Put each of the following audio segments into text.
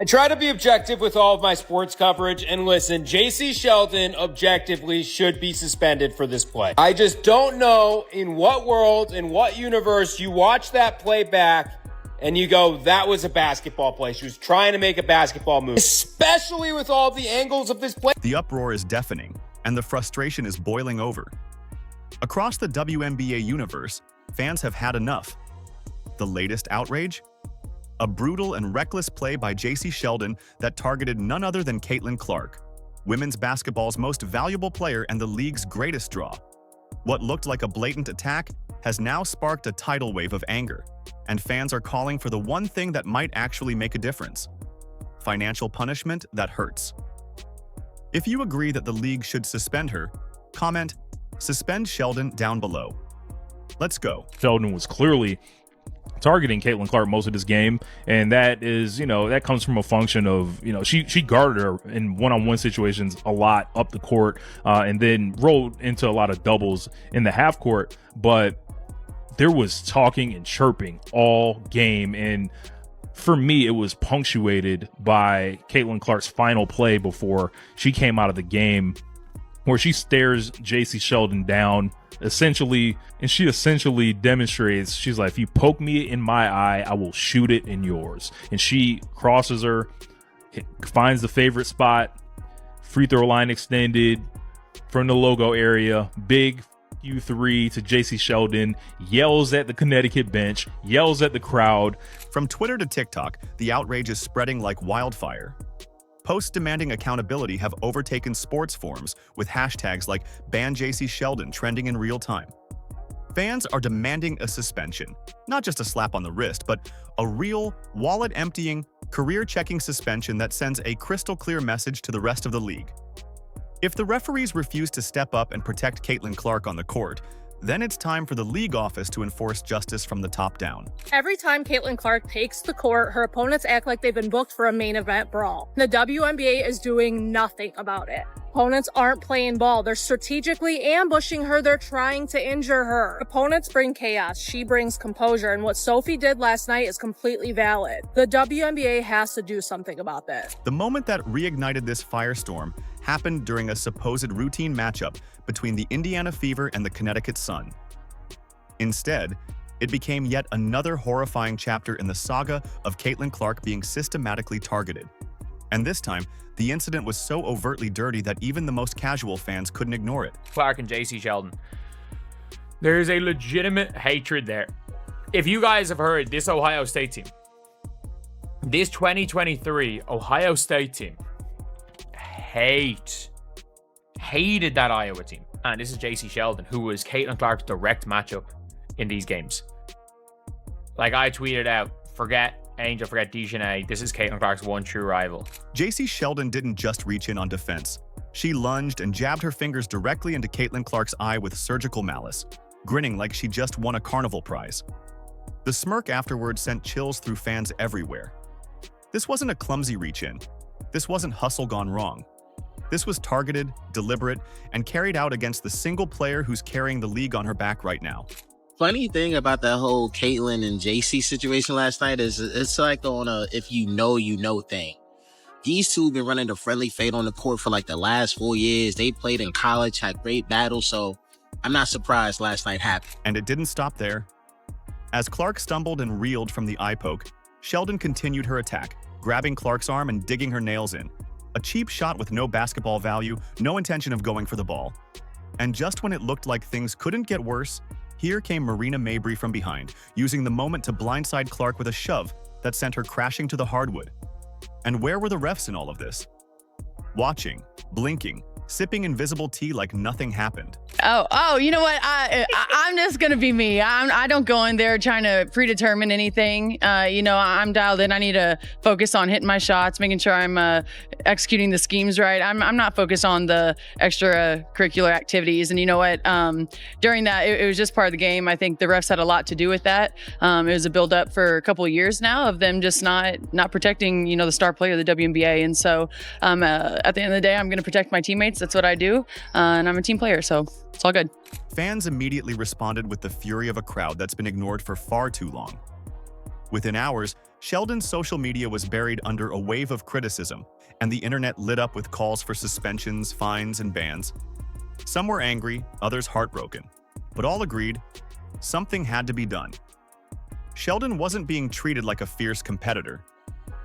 I try to be objective with all of my sports coverage, and listen, J.C. Sheldon objectively should be suspended for this play. I just don't know in what world, in what universe you watch that play back and you go, that was a basketball play. She was trying to make a basketball move, especially with all the angles of this play. The uproar is deafening, and the frustration is boiling over. Across the WNBA universe, fans have had enough. The latest outrage? A brutal and reckless play by J.C. Sheldon that targeted none other than Caitlin Clark, women's basketball's most valuable player and the league's greatest draw. What looked like a blatant attack has now sparked a tidal wave of anger, and fans are calling for the one thing that might actually make a difference: financial punishment that hurts. If you agree that the league should suspend her, comment "Suspend Sheldon" down below. Let's go. Sheldon was clearly targeting Caitlin Clark most of this game, and that is, that comes from a function of, she guarded her in one-on-one situations a lot up the court, and then rolled into a lot of doubles in the half court, but there was talking and chirping all game, and for me, it was punctuated by Caitlin Clark's final play before she came out of the game, where she stares J.C. Sheldon down, essentially demonstrates, she's like, if you poke me in my eye, I will shoot it in yours. And she crosses her, finds the favorite spot, free throw line extended from the logo area, big U3 to J.C. Sheldon, yells at the Connecticut bench, yells at the crowd. From Twitter to TikTok, the outrage is spreading like wildfire. Posts demanding accountability have overtaken sports forums, with hashtags like #BanJCSheldon trending in real time. Fans are demanding a suspension, not just a slap on the wrist, but a real, wallet-emptying, career-checking suspension that sends a crystal-clear message to the rest of the league. If the referees refuse to step up and protect Caitlin Clark on the court, then it's time for the league office to enforce justice from the top down. Every time Caitlin Clark takes the court, her opponents act like they've been booked for a main event brawl. The WNBA is doing nothing about it. Opponents aren't playing ball. They're strategically ambushing her. They're trying to injure her. Opponents bring chaos. She brings composure. And what Sophie did last night is completely valid. The WNBA has to do something about this. The moment that reignited this firestorm happened during a supposed routine matchup between the Indiana Fever and the Connecticut Sun. Instead, it became yet another horrifying chapter in the saga of Caitlin Clark being systematically targeted. And this time, the incident was so overtly dirty that even the most casual fans couldn't ignore it. Clark and J.C. Sheldon. There is a legitimate hatred there. If you guys have heard, this Ohio State team, this 2023 Ohio State team, hated that Iowa team. And this is J.C. Sheldon, who was Caitlin Clark's direct matchup in these games. Like I tweeted out, forget Angel, forget Dejanay. This is Caitlin Clark's one true rival. J.C. Sheldon didn't just reach in on defense. She lunged and jabbed her fingers directly into Caitlin Clark's eye with surgical malice, grinning like she just won a carnival prize. The smirk afterwards sent chills through fans everywhere. This wasn't a clumsy reach-in. This wasn't hustle gone wrong. This was targeted, deliberate, and carried out against the single player who's carrying the league on her back right now. Funny thing about that whole Caitlin and JC situation last night is it's like on a if you know thing. These two have been running a friendly fade on the court for like the last 4 years. They played in college, had great battles, so I'm not surprised last night happened. And it didn't stop there. As Clark stumbled and reeled from the eye poke, Sheldon continued her attack, grabbing Clark's arm and digging her nails in. A cheap shot with no basketball value, no intention of going for the ball. And just when it looked like things couldn't get worse, here came Marina Mabrey from behind, using the moment to blindside Clark with a shove that sent her crashing to the hardwood. And where were the refs in all of this? Watching, blinking, sipping invisible tea like nothing happened. Oh, you know what? I'm just going to be me. I don't go in there trying to predetermine anything. I'm dialed in. I need to focus on hitting my shots, making sure I'm executing the schemes right. I'm not focused on the extracurricular activities. And you know what? During that, it was just part of the game. I think the refs had a lot to do with that. It was a build-up for a couple of years now of them just not protecting, the star player of the WNBA. And so at the end of the day, I'm going to protect my teammates. That's what I do. And I'm a team player, so it's all good. Fans immediately responded with the fury of a crowd that's been ignored for far too long. Within hours, Sheldon's social media was buried under a wave of criticism, and the internet lit up with calls for suspensions, fines, and bans. Some were angry, others heartbroken, but all agreed something had to be done. Sheldon wasn't being treated like a fierce competitor.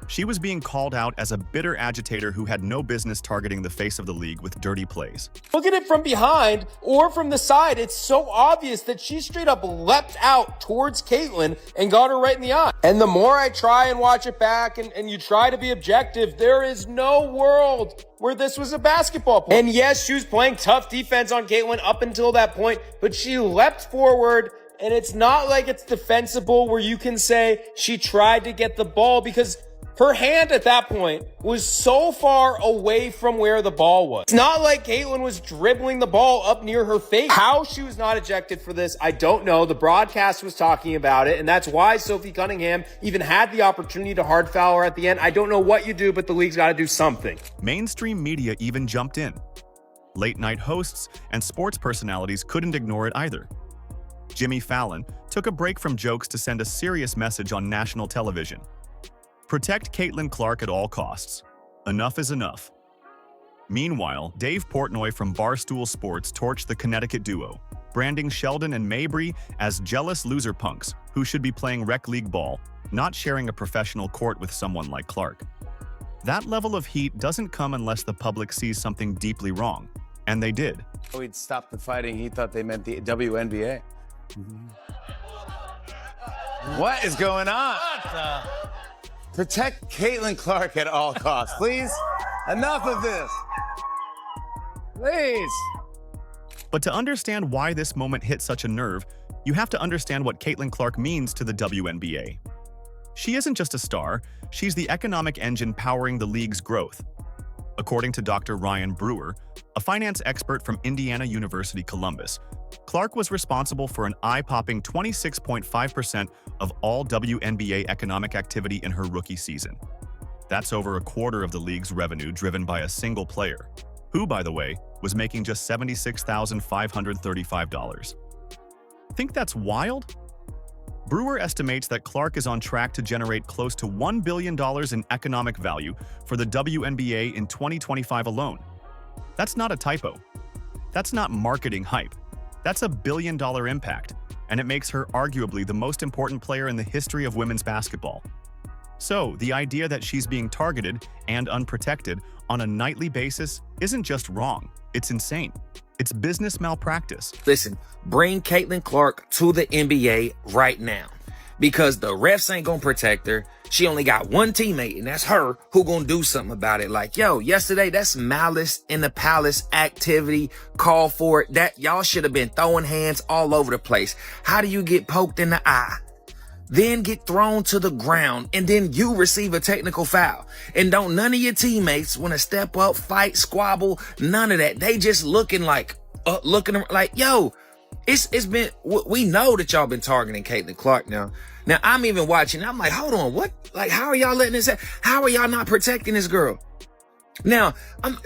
She was being called out as a bitter agitator who had no business targeting the face of the league with dirty plays. Look at it from behind or from the side. It's so obvious that she straight up leapt out towards Caitlyn and got her right in the eye. And the more I try and watch it back and you try to be objective, there is no world where this was a basketball play. And yes, she was playing tough defense on Caitlyn up until that point, but she leapt forward. And it's not like it's defensible where you can say she tried to get the ball, because her hand at that point was so far away from where the ball was. It's not like Caitlyn was dribbling the ball up near her face. How she was not ejected for this, I don't know. The broadcast was talking about it, and that's why Sophie Cunningham even had the opportunity to hard foul her at the end. I don't know what you do, but the league's got to do something. Mainstream media even jumped in. Late-night hosts and sports personalities couldn't ignore it either. Jimmy Fallon took a break from jokes to send a serious message on national television. Protect Caitlyn Clark at all costs. Enough is enough. Meanwhile, Dave Portnoy from Barstool Sports torched the Connecticut duo, branding Sheldon and Mabry as jealous loser punks who should be playing rec league ball, not sharing a professional court with someone like Clark. That level of heat doesn't come unless the public sees something deeply wrong, and they did. We'd stop the fighting. He thought they meant the WNBA. What is going on? Protect Caitlyn Clark at all costs, please. Enough of this. Please. But to understand why this moment hit such a nerve, you have to understand what Caitlyn Clark means to the WNBA. She isn't just a star, she's the economic engine powering the league's growth. According to Dr. Ryan Brewer, a finance expert from Indiana University, Columbus, Clark was responsible for an eye-popping 26.5% of all WNBA economic activity in her rookie season. That's over a quarter of the league's revenue driven by a single player, who, by the way, was making just $76,535. Think that's wild? Brewer estimates that Clark is on track to generate close to $1 billion in economic value for the WNBA in 2025 alone. That's not a typo. That's not marketing hype. That's a billion-dollar impact, and it makes her arguably the most important player in the history of women's basketball. So, the idea that she's being targeted and unprotected on a nightly basis isn't just wrong, it's insane. It's business malpractice. Listen, bring Caitlyn Clark to the NBA right now, because the refs ain't gonna protect her. She only got one teammate, and that's her, who gonna do something about it. Like, yo, yesterday, that's malice in the palace activity. Call for it. That y'all should have been throwing hands all over the place. How do you get poked in the eye, then get thrown to the ground, and then you receive a technical foul? And don't none of your teammates want to step up, fight, squabble, none of that. They just looking like, yo, it's been, we know that y'all been targeting Caitlyn Clark now. Now, I'm even watching, I'm like, hold on, what? Like, how are y'all letting this happen? How are y'all not protecting this girl? Now,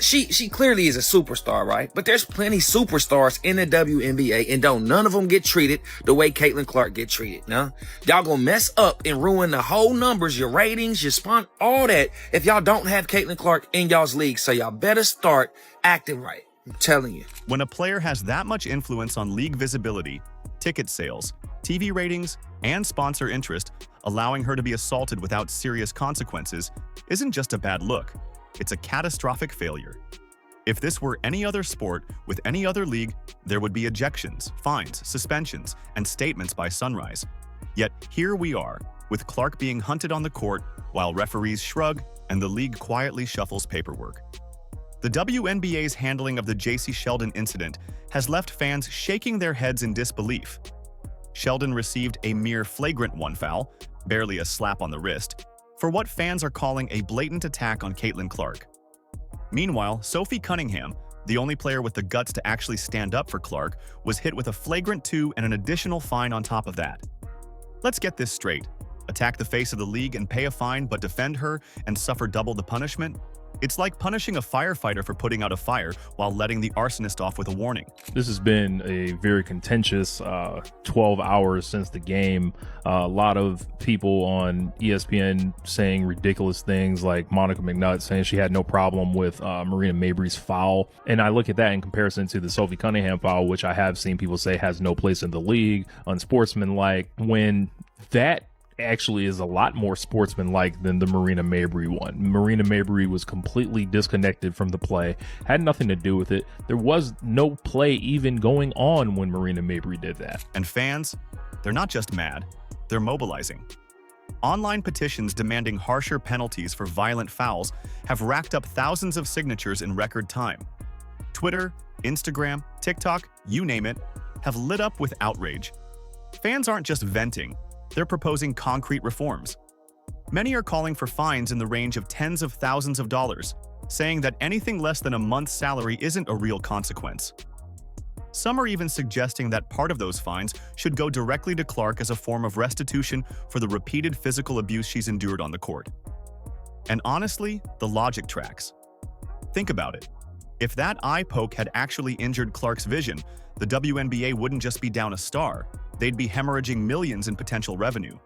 she clearly is a superstar, right? But there's plenty superstars in the WNBA, and don't none of them get treated the way Caitlyn Clark get treated. Now, y'all gonna mess up and ruin the whole numbers, your ratings, your spawn, all that, if y'all don't have Caitlyn Clark in y'all's league. So y'all better start acting right. I'm telling you. When a player has that much influence on league visibility, ticket sales, TV ratings, and sponsor interest, allowing her to be assaulted without serious consequences isn't just a bad look. It's a catastrophic failure. If this were any other sport with any other league, there would be ejections, fines, suspensions, and statements by Sunrise. Yet here we are, with Clark being hunted on the court while referees shrug and the league quietly shuffles paperwork. The WNBA's handling of the Jacy Sheldon incident has left fans shaking their heads in disbelief. Sheldon received a mere flagrant one foul, barely a slap on the wrist, for what fans are calling a blatant attack on Caitlyn Clark. Meanwhile, Sophie Cunningham, the only player with the guts to actually stand up for Clark, was hit with a flagrant 2 and an additional fine on top of that. Let's get this straight. Attack the face of the league and pay a fine, but defend her and suffer double the punishment? It's like punishing a firefighter for putting out a fire while letting the arsonist off with a warning. This has been a very contentious 12 hours since the game. A lot of people on ESPN saying ridiculous things, like Monica McNutt saying she had no problem with Marina Mabrey's foul. And I look at that in comparison to the Sophie Cunningham foul, which I have seen people say has no place in the league, unsportsmanlike, when that actually is a lot more sportsmanlike than the Marina Mabrey one. Marina Mabrey was completely disconnected from the play, had nothing to do with it. There was no play even going on when Marina Mabrey did that. And fans, they're not just mad, they're mobilizing. Online petitions demanding harsher penalties for violent fouls have racked up thousands of signatures in record time. Twitter, Instagram, TikTok, you name it, have lit up with outrage. Fans aren't just venting, they're proposing concrete reforms. Many are calling for fines in the range of tens of thousands of dollars, saying that anything less than a month's salary isn't a real consequence. Some are even suggesting that part of those fines should go directly to Clark as a form of restitution for the repeated physical abuse she's endured on the court. And honestly, the logic tracks. Think about it. If that eye poke had actually injured Clark's vision, the WNBA wouldn't just be down a star, they'd be hemorrhaging millions in potential revenue.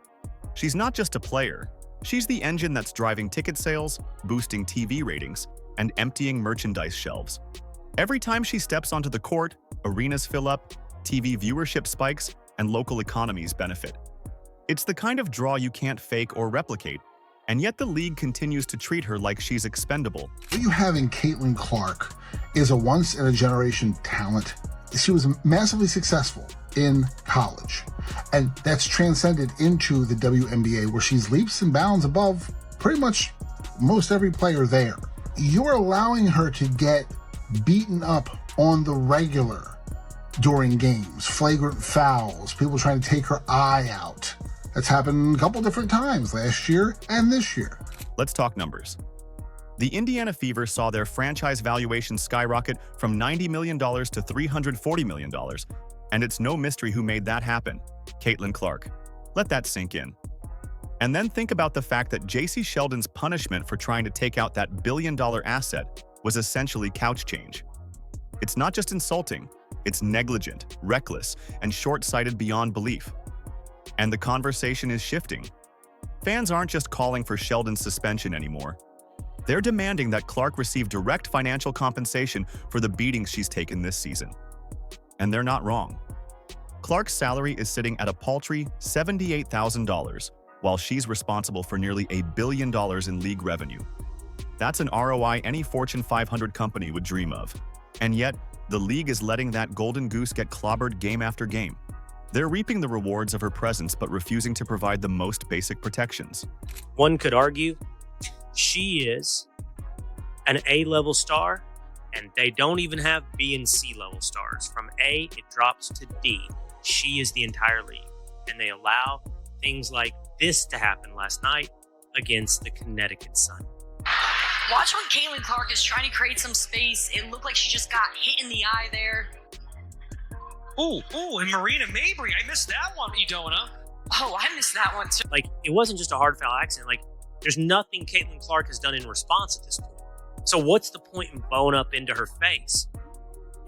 She's not just a player, she's the engine that's driving ticket sales, boosting TV ratings, and emptying merchandise shelves. Every time she steps onto the court, arenas fill up, TV viewership spikes, and local economies benefit. It's the kind of draw you can't fake or replicate, and yet the league continues to treat her like she's expendable. What you have in Caitlin Clark is a once-in-a-generation talent. She was massively successful in college, and that's transcended into the WNBA, where she's leaps and bounds above pretty much most every player there. You're allowing her to get beaten up on the regular during games, flagrant fouls, people trying to take her eye out. That's happened a couple different times last year and this year. Let's talk numbers. The Indiana Fever saw their franchise valuation skyrocket from $90 million to $340 million. And it's no mystery who made that happen: Caitlin Clark. Let that sink in. And then think about the fact that J.C. Sheldon's punishment for trying to take out that billion-dollar asset was essentially couch change. It's not just insulting, it's negligent, reckless, and short-sighted beyond belief. And the conversation is shifting. Fans aren't just calling for Sheldon's suspension anymore. They're demanding that Clark receive direct financial compensation for the beatings she's taken this season. And they're not wrong. Clark's salary is sitting at a paltry $78,000, while she's responsible for nearly $1 billion in league revenue. That's an ROI any Fortune 500 company would dream of. And yet, the league is letting that golden goose get clobbered game after game. They're reaping the rewards of her presence but refusing to provide the most basic protections. One could argue she is an A-level star, and they don't even have B and C level stars. From A, it drops to D. She is the entire league, and they allow things like this to happen last night against the Connecticut Sun. Watch when Caitlin Clark is trying to create some space. It looked like she just got hit in the eye there. Ooh, and Marina Mabrey, I missed that one, Edona. Oh, I missed that one too. Like, it wasn't just a hard foul accident. Like, there's nothing Caitlin Clark has done in response at this point. So what's the point in bowing up into her face?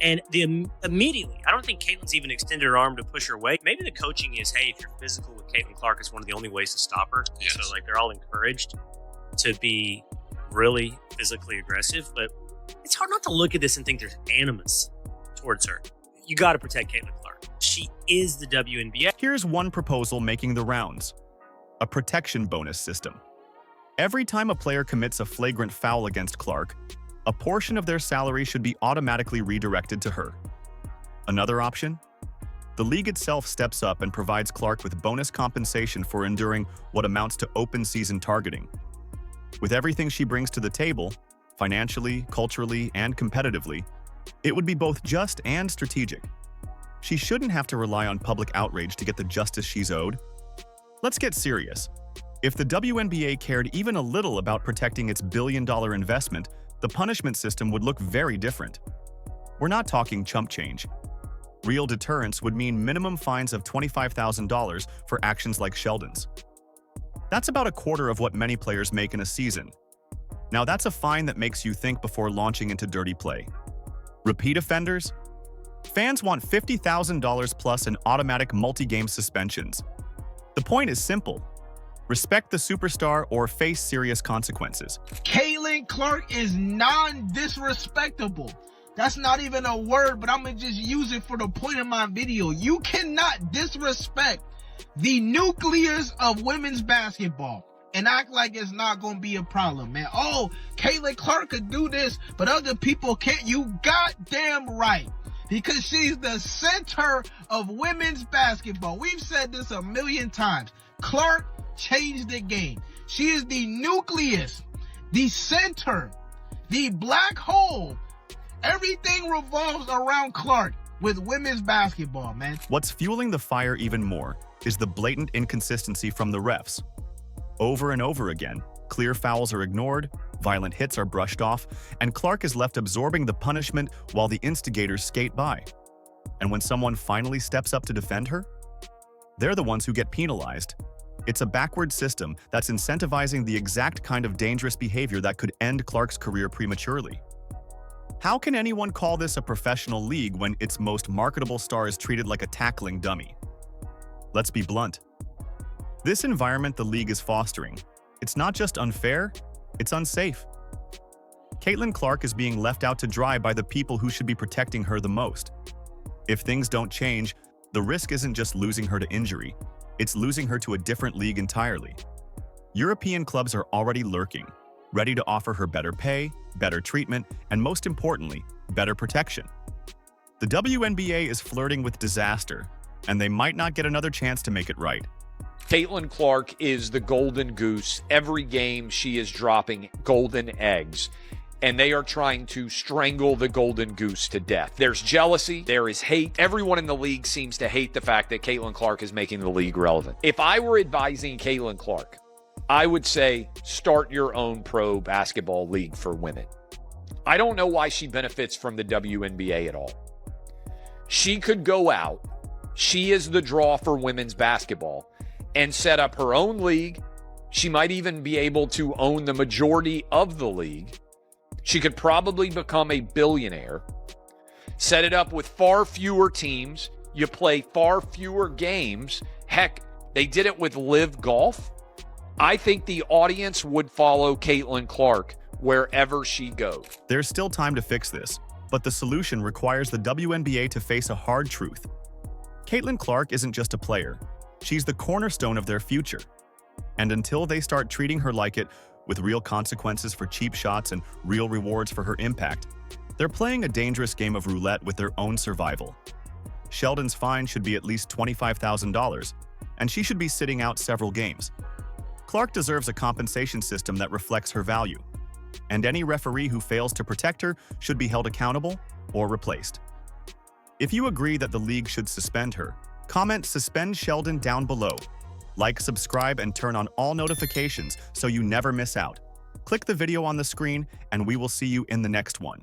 And immediately, I don't think Caitlin's even extended her arm to push her away. Maybe the coaching is, hey, if you're physical with Caitlin Clark, it's one of the only ways to stop her. Yes. So, like, they're all encouraged to be really physically aggressive. But it's hard not to look at this and think there's animus towards her. You got to protect Caitlin Clark. She is the WNBA. Here's one proposal making the rounds: a protection bonus system. Every time a player commits a flagrant foul against Clark, a portion of their salary should be automatically redirected to her. Another option? The league itself steps up and provides Clark with bonus compensation for enduring what amounts to open season targeting. With everything she brings to the table, financially, culturally, and competitively, it would be both just and strategic. She shouldn't have to rely on public outrage to get the justice she's owed. Let's get serious. If the WNBA cared even a little about protecting its billion-dollar investment, the punishment system would look very different. We're not talking chump change. Real deterrence would mean minimum fines of $25,000 for actions like Sheldon's. That's about a quarter of what many players make in a season. Now that's a fine that makes you think before launching into dirty play. Repeat offenders? Fans want $50,000 plus in automatic multi-game suspensions. The point is simple. Respect the superstar or face serious consequences. Caitlin Clark is non-disrespectable. That's not even a word, but I'm going to just use it for the point of my video. You cannot disrespect the nucleus of women's basketball and act like it's not going to be a problem, man. Oh, Caitlin Clark could do this, but other people can't. You goddamn right. Because she's the center of women's basketball. We've said this a million times. Clark changed the game. She is the nucleus, the center, the black hole. Everything revolves around Clark with women's basketball, man. What's fueling the fire even more is the blatant inconsistency from the refs. Over and over again, clear fouls are ignored, violent hits are brushed off, and Clark is left absorbing the punishment while the instigators skate by. And when someone finally steps up to defend her, they're the ones who get penalized. It's a backward system that's incentivizing the exact kind of dangerous behavior that could end Clark's career prematurely. How can anyone call this a professional league when its most marketable star is treated like a tackling dummy? Let's be blunt. This environment the league is fostering, it's not just unfair, it's unsafe. Caitlin Clark is being left out to dry by the people who should be protecting her the most. If things don't change, the risk isn't just losing her to injury, it's losing her to a different league entirely. European clubs are already lurking, ready to offer her better pay, better treatment, and most importantly, better protection. The WNBA is flirting with disaster, and they might not get another chance to make it right. Caitlin Clark is the golden goose. Every game she is dropping golden eggs, and they are trying to strangle the golden goose to death. There's jealousy, there is hate. Everyone in the league seems to hate the fact that Caitlin Clark is making the league relevant. If I were advising Caitlin Clark, I would say start your own pro basketball league for women. I don't know why she benefits from the WNBA at all. She could go out, she is the draw for women's basketball, and set up her own league. She might even be able to own the majority of the league. She could probably become a billionaire. Set it up with far fewer teams. You play far fewer games. Heck, they did it with Live Golf. I think the audience would follow Caitlin Clark wherever she goes. There's still time to fix this, but the solution requires the WNBA to face a hard truth. Caitlin Clark isn't just a player. She's the cornerstone of their future. And until they start treating her like it, with real consequences for cheap shots and real rewards for her impact, they're playing a dangerous game of roulette with their own survival. Sheldon's fine should be at least $25,000, and she should be sitting out several games. Clark deserves a compensation system that reflects her value, and any referee who fails to protect her should be held accountable or replaced. If you agree that the league should suspend her, comment "Suspend Sheldon" down below. Like, subscribe, and turn on all notifications so you never miss out. Click the video on the screen, and we will see you in the next one.